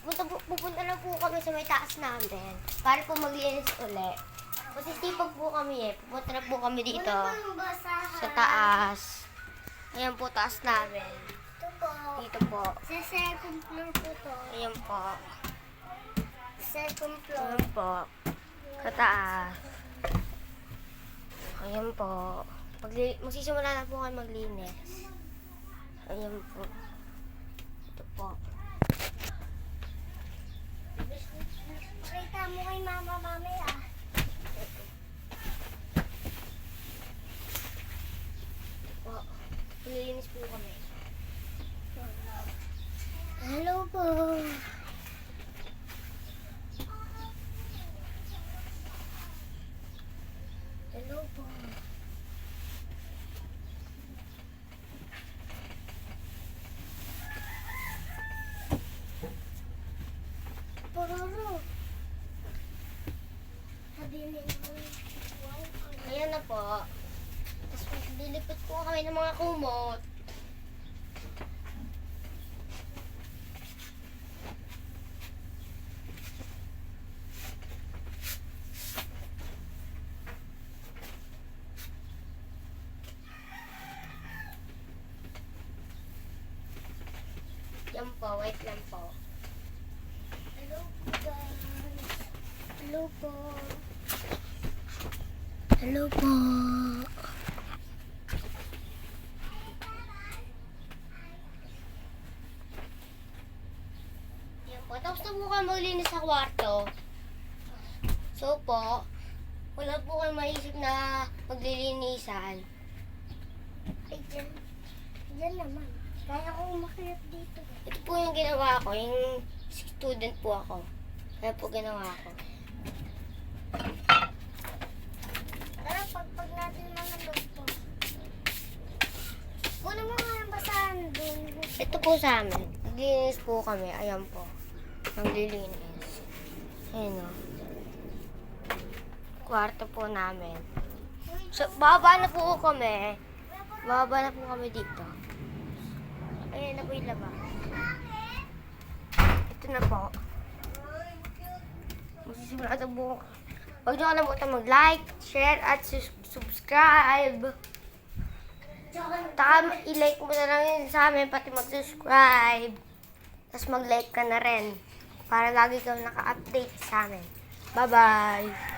pupunta na po kami sa may taas namin para po maglinis uli. Masisipag po kami eh. Pupunta na po kami dito sa taas. Ayan po, taas namin. Ito po. Dito po. Sa second floor po to. Ayan po. Second floor. Ayan po. Sa taas. Ayan po. Magsisimula na po kayo maglinis. Ayan po. Ito po. Pakita mo kay mama mamaya. Po. Maglilinis po kami. Hello po. Hello po. Pororo. Sabihin mo, wow. Ayan na po. Tapos dilipit po kami ng mga kumot. Yan po, wait lang po. Hello po guys. Hello po. Hello po. Yan po. Tapos na po kayo maglinis sa kwarto. So po, wala po kayo maisip na maglilinisan. Ay, dyan. Dyan naman. Kaya ko umakyat dito. Ito po yung ginawa ko. Yung student po ako. Kaya po ginawa ko. Tara, pagpag natin mga gusto. Kunin mo nga yung basahan doon. Ito po sa amin. Maglilinis po kami. Ayan po. Maglilinis. Ayan o. Kwarto po namin. So, baba na po kami. Baba na po kami dito. Ayan na po yung laba. Ito na po. Magsisimula ito po. Huwag niyo kalimutan mag-like, share, at subscribe. Taka, i-like mo na lang yun sa amin, pati mag-subscribe. Tapos mag-like ka na rin. Para lagi kang naka-update sa amin. Bye-bye!